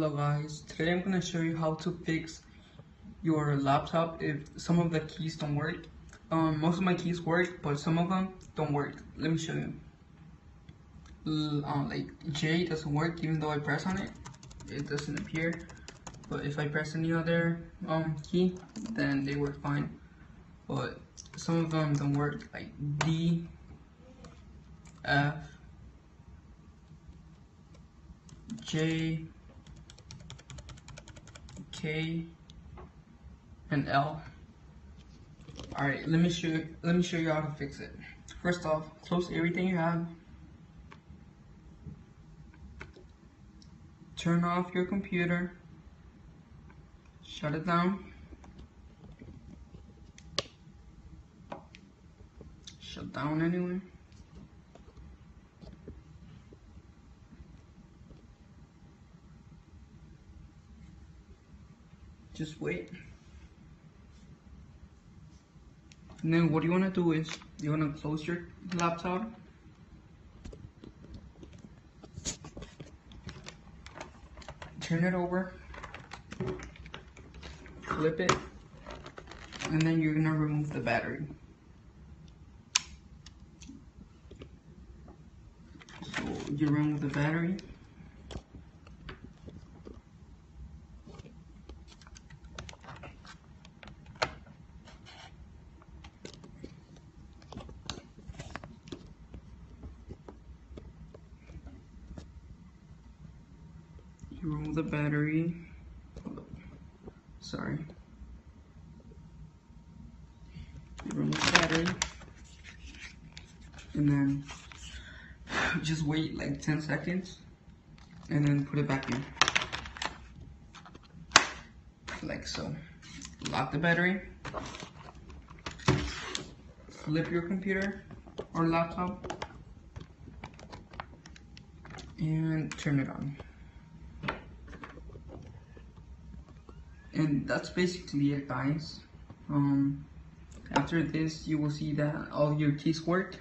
Hello guys, today I'm going to show you how to fix your laptop if some of the keys don't work. Most of my keys work, but some of them don't work. Let me show you. Like J doesn't work even though I press on it. It doesn't appear. But if I press any other key, then they work fine. But some of them don't work, like D, F, J, K, and L. Alright, let me show you how to fix it. First off, close everything you have. Turn off your computer. Shut it down. Shut down anyway. Just wait. And then what you want to do is you want to close your laptop. Turn it over. Flip it. And then you're going to remove the battery. So you remove the battery. You remove the battery. Sorry. You remove the battery. And then just wait like 10 seconds. And then put it back in. Like so. Lock the battery. Flip your computer or laptop. And turn it on. And that's basically it, guys. After this, you will see that all your keys work,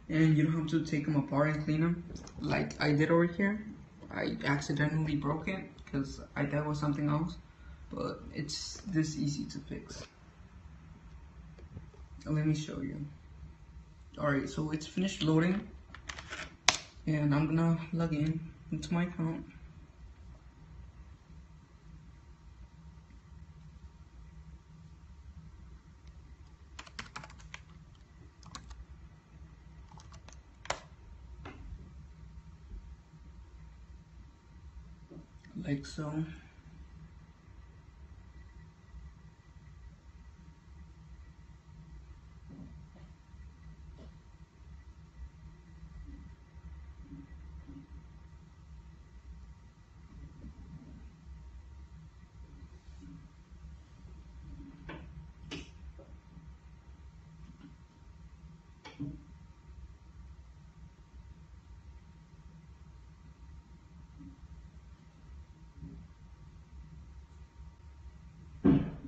and you don't have to take them apart and clean them like I did over here. I accidentally broke it because I thought it was something else, but it's this easy to fix. Let me show you. Alright, so it's finished loading, and I'm gonna log in into my account. Like so.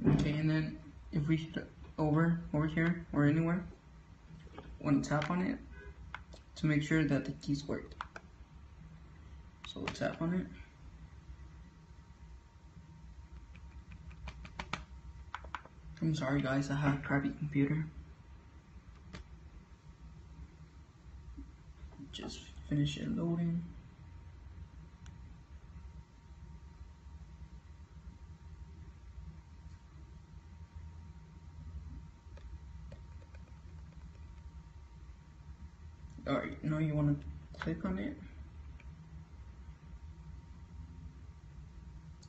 Okay, and then if we hit over here or anywhere, want to tap on it to make sure that the keys work. So we'll tap on it. I'm sorry guys, I have a crappy computer. Just finish it loading. Alright, now you want to click on it.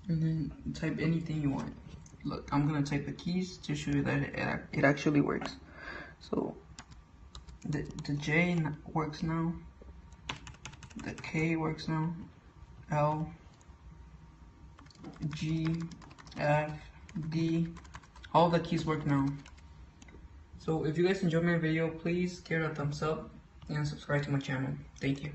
And then type anything you want. Look, I'm going to type the keys to show you that it actually works. So, the J works now. The K works now. L, G, F, D. All the keys work now. So if you guys enjoyed my video, please give it a thumbs up and subscribe to my channel. Thank you.